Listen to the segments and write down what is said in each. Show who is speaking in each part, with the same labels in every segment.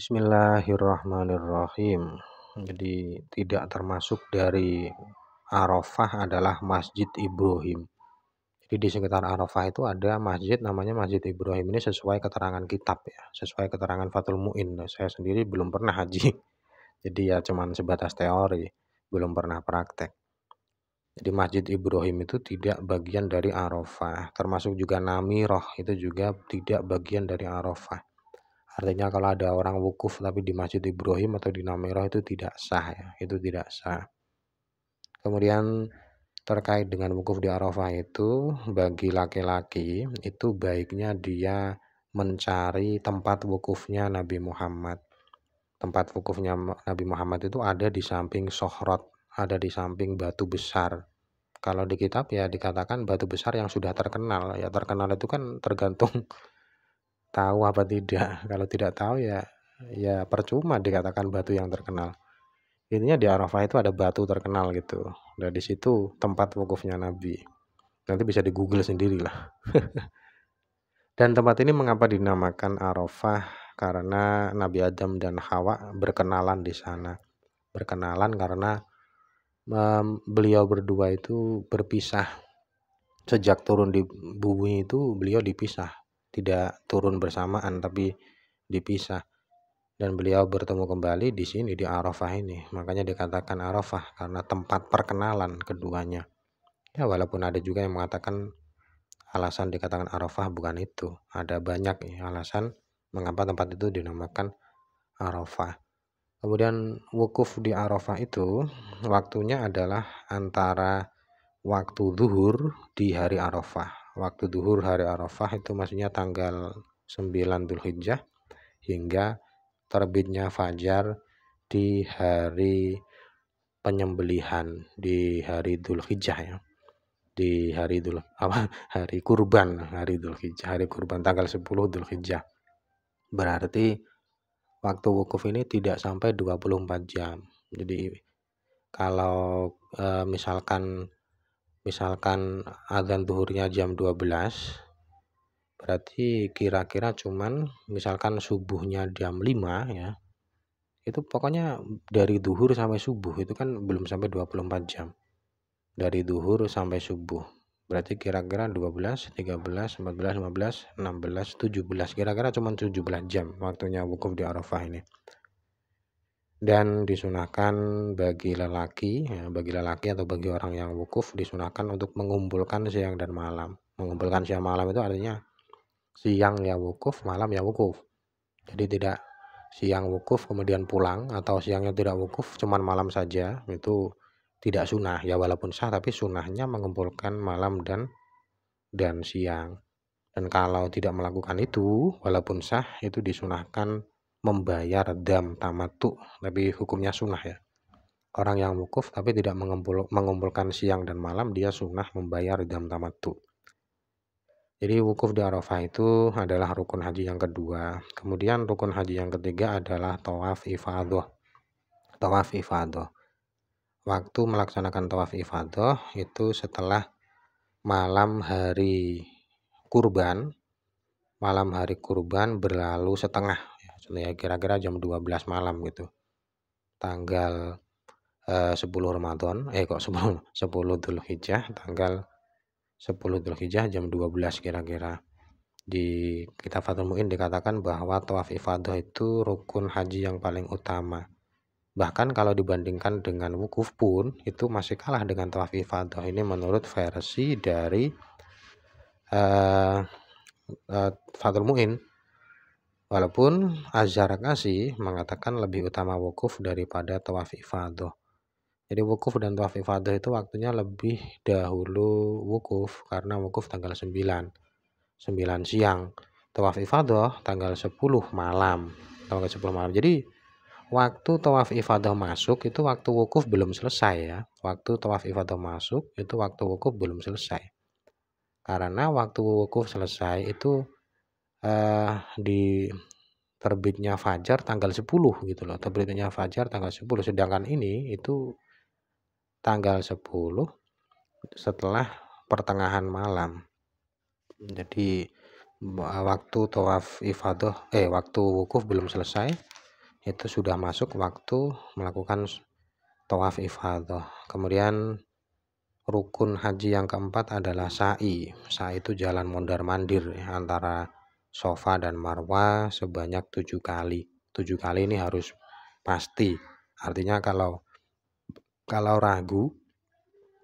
Speaker 1: Bismillahirrahmanirrahim. Jadi tidak termasuk dari Arafah adalah Masjid Ibrahim. Jadi di sekitar Arafah itu ada masjid namanya Masjid Ibrahim. Ini sesuai keterangan kitab ya, sesuai keterangan Fathul Muin. Saya sendiri belum pernah haji. Jadi ya cuman sebatas teori, belum pernah praktek. Jadi Masjid Ibrahim itu tidak bagian dari Arafah, termasuk juga Namirah itu juga tidak bagian dari Arafah. Artinya kalau ada orang wukuf tapi di Masjid Ibrahim atau di Namirah itu tidak sah ya, itu tidak sah. Kemudian terkait dengan wukuf di Arafah itu bagi laki-laki itu baiknya dia mencari tempat wukufnya Nabi Muhammad. Tempat wukufnya Nabi Muhammad itu ada di samping Sohrot, ada di samping batu besar. Kalau di kitab ya dikatakan batu besar yang sudah terkenal. Ya terkenal itu kan tergantung tahu apa tidak. Kalau tidak tahu ya percuma dikatakan batu yang terkenal. Intinya di Arafah itu ada batu terkenal gitu. Dan di situ tempat wukufnya Nabi. Nanti bisa di Google sendiri lah. Dan tempat ini mengapa dinamakan Arafah? Karena Nabi Adam dan Hawa berkenalan di sana. Berkenalan karena beliau berdua itu berpisah. Sejak turun di bumi itu beliau dipisah. Tidak turun bersamaan tapi dipisah. Dan beliau bertemu kembali di sini di Arafah ini. Makanya dikatakan Arafah karena tempat perkenalan keduanya. Ya walaupun ada juga yang mengatakan alasan dikatakan Arafah bukan itu. Ada banyak ya, alasan mengapa tempat itu dinamakan Arafah. Kemudian wukuf di Arafah itu waktunya adalah antara waktu zuhur di hari Arafah. Waktu zuhur hari Arafah itu maksudnya tanggal 9 Dzulhijjah hingga terbitnya fajar di hari penyembelihan di hari Dzulhijjah ya. Di hari hari kurban, hari Dzulhijjah, hari kurban tanggal 10 Dzulhijjah. Berarti waktu wukuf ini tidak sampai 24 jam. Jadi kalau misalkan azan zuhurnya jam 12, berarti kira-kira cuman misalkan subuhnya jam 5 ya. Itu pokoknya dari zuhur sampai subuh itu kan belum sampai 24 jam. Dari zuhur sampai subuh. Berarti kira-kira 12, 13, 14, 15, 16, 17. Kira-kira cuma 17 jam waktunya wukuf di Arafah ini. Dan disunahkan bagi lelaki, ya, bagi lelaki atau bagi orang yang wukuf disunahkan untuk mengumpulkan siang dan malam. Mengumpulkan siang malam itu artinya siang ya wukuf, malam ya wukuf. Jadi tidak siang wukuf kemudian pulang atau siangnya tidak wukuf cuman malam saja, itu tidak sunnah ya, walaupun sah tapi sunnahnya mengumpulkan malam dan siang. Dan kalau tidak melakukan itu walaupun sah itu disunahkan membayar dam tamattu, tapi hukumnya sunnah ya. Orang yang wukuf tapi tidak mengumpulkan siang dan malam dia sunnah membayar dam tamattu. Jadi wukuf di Arafah itu adalah rukun haji yang kedua. Kemudian rukun haji yang ketiga adalah tawaf ifadah. Tawaf ifadah. Waktu melaksanakan tawaf ifadah itu setelah malam hari kurban. Malam hari kurban berlalu setengah ya, kira-kira jam 12 malam gitu. Tanggal 10 Ramadan, kok 10 Dzulhijjah, tanggal 10 Dzulhijjah jam 12 kira-kira. Di kitab Fathul Muin dikatakan bahwa tawaf ifadah itu rukun haji yang paling utama. Bahkan kalau dibandingkan dengan wukuf pun itu masih kalah dengan tawaf ifadah. Ini menurut versi dari Fathul Muin. Walaupun Az-Zarqashi mengatakan lebih utama wukuf daripada tawaf ifadah. Jadi wukuf dan tawaf ifadah itu waktunya lebih dahulu wukuf karena wukuf tanggal 9 siang. Tawaf ifadah tanggal 10 malam. Tanggal 10 malam. Jadi waktu tawaf ifadah masuk itu waktu wukuf belum selesai ya. Waktu tawaf ifadah masuk itu waktu wukuf belum selesai. Karena waktu wukuf selesai itu di terbitnya fajar tanggal 10 gitu loh. Terbitnya fajar tanggal 10. Sedangkan ini itu tanggal 10 setelah pertengahan malam. Jadi waktu tawaf ifadah waktu wukuf belum selesai, itu sudah masuk waktu melakukan tawaf ifadah. Kemudian rukun haji yang keempat adalah sa'i. Sa'i itu jalan mondar-mandir ya, antara Safa dan Marwah sebanyak 7 kali. 7 kali ini harus pasti. Artinya kalau ragu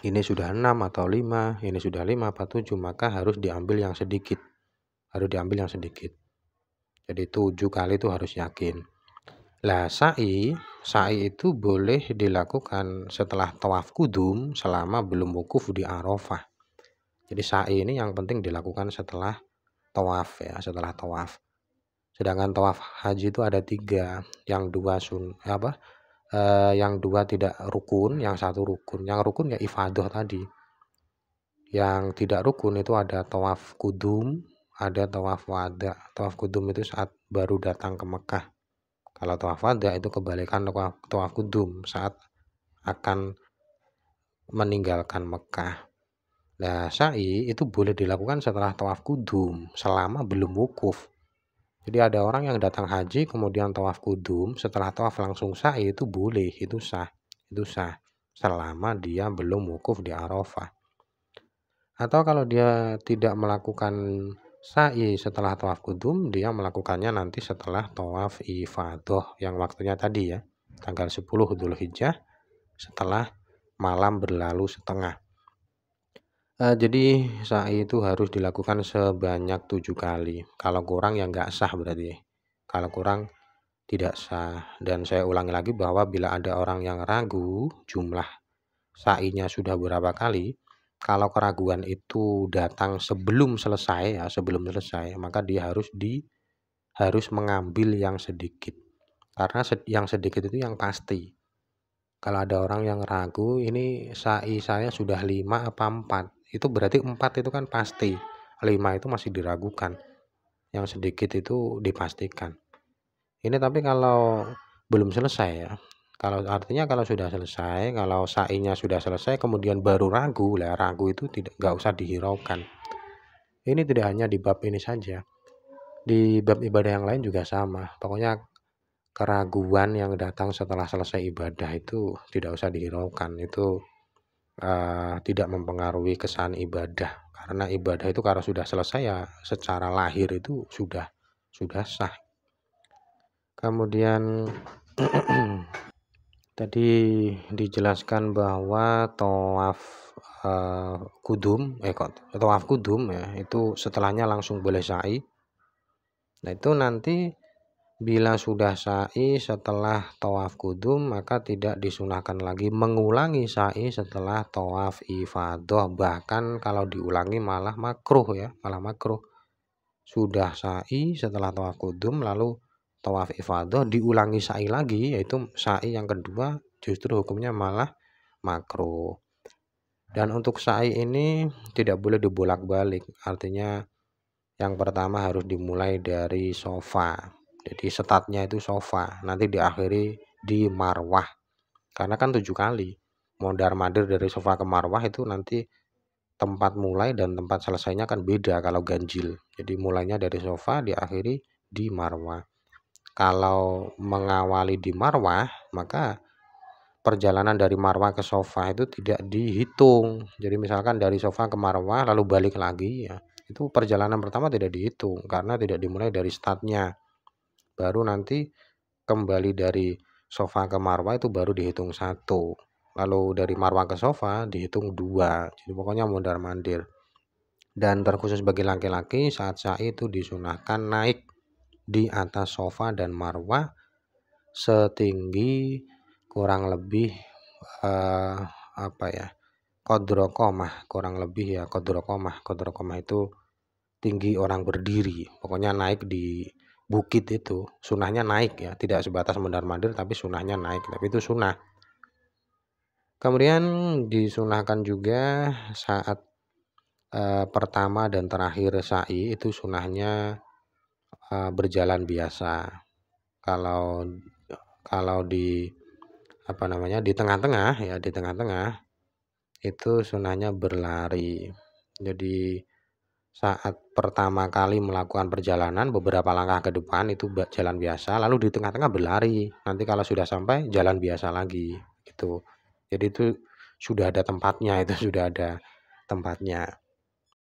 Speaker 1: ini sudah 6 atau 5, ini sudah 5 atau 7, maka harus diambil yang sedikit. Harus diambil yang sedikit. Jadi 7 kali itu harus yakin. Lah sa'i itu boleh dilakukan setelah tawaf kudum selama belum wukuf di Arafah. Jadi sa'i ini yang penting dilakukan setelah tawaf ya, setelah tawaf. Sedangkan tawaf haji itu ada 3, yang 2 yang 2 tidak rukun, yang 1 rukun. Yang rukun ya ifadah tadi. Yang tidak rukun itu ada tawaf kudum, ada tawaf wada. Tawaf kudum itu saat baru datang ke Mekah. Kalau tawaf wada itu kebalikan tawaf kudum saat akan meninggalkan Mekah. Nah, sa'i itu boleh dilakukan setelah tawaf kudum selama belum wukuf. Jadi ada orang yang datang haji kemudian tawaf kudum, setelah tawaf langsung sa'i itu boleh, itu sah. Itu sah selama dia belum wukuf di Arafah. Atau kalau dia tidak melakukan sa'i setelah tawaf kudum, dia melakukannya nanti setelah tawaf ifadah yang waktunya tadi ya, tanggal 10 Dzulhijjah setelah malam berlalu setengah. Jadi sa'i itu harus dilakukan sebanyak 7 kali. Kalau kurang ya nggak sah berarti. Kalau kurang tidak sah. Dan saya ulangi lagi bahwa bila ada orang yang ragu jumlah sa'inya sudah berapa kali, kalau keraguan itu datang sebelum selesai ya, maka dia harus mengambil yang sedikit. Karena yang sedikit itu yang pasti. Kalau ada orang yang ragu, ini sa'i saya sudah 5 apa 4, itu berarti 4 itu kan pasti, 5 itu masih diragukan, yang sedikit itu dipastikan. Ini tapi kalau belum selesai ya, kalau sudah selesai, kalau sa'inya sudah selesai kemudian baru ragu, lah ragu itu nggak usah dihiraukan. Ini tidak hanya di bab ini saja, di bab ibadah yang lain juga sama. Pokoknya keraguan yang datang setelah selesai ibadah itu tidak usah dihiraukan. Itu tidak mempengaruhi kesan ibadah. Karena ibadah itu kalau sudah selesai ya secara lahir itu sudah sah. Kemudian tadi dijelaskan bahwa tawaf kudum ya itu setelahnya langsung boleh sa'i. Nah itu nanti bila sudah sa'i setelah tawaf kudum maka tidak disunahkan lagi mengulangi sa'i setelah tawaf ifadah. Bahkan kalau diulangi malah makruh ya, malah makruh. Sudah sa'i setelah tawaf kudum lalu tawaf ifadah diulangi sa'i lagi, yaitu sa'i yang kedua, justru hukumnya malah makruh. Dan untuk sa'i ini tidak boleh dibolak-balik. Artinya yang pertama harus dimulai dari Safa. Jadi startnya itu Safa, nanti diakhiri di Marwah. Karena kan 7 kali. Mondar-mandir dari Safa ke Marwah itu nanti tempat mulai dan tempat selesainya kan beda kalau ganjil. Jadi mulainya dari Safa, diakhiri di Marwah. Kalau mengawali di Marwah, maka perjalanan dari Marwah ke Safa itu tidak dihitung. Jadi misalkan dari Safa ke Marwah lalu balik lagi ya, itu perjalanan pertama tidak dihitung karena tidak dimulai dari startnya. Baru nanti kembali dari Safa ke Marwah itu baru dihitung 1. Lalu dari Marwah ke Safa dihitung 2. Jadi pokoknya mondar-mandir. Dan terkhusus bagi laki-laki saat sa'i itu disunahkan naik di atas Safa dan Marwah setinggi kurang lebih qadra qomah, kurang lebih ya qadra qomah. Qadra qomah itu tinggi orang berdiri. Pokoknya naik di bukit itu, sunahnya naik ya, tidak sebatas mondar-mandir tapi sunahnya naik, tapi itu sunah. Kemudian disunahkan juga saat pertama dan terakhir sa'i itu sunahnya berjalan biasa. Kalau di di tengah-tengah ya, itu sunahnya berlari. Jadi Saat pertama kali melakukan perjalanan beberapa langkah ke depan itu jalan biasa, lalu di tengah-tengah berlari, nanti kalau sudah sampai jalan biasa lagi, gitu. Jadi itu sudah ada tempatnya, itu sudah ada tempatnya.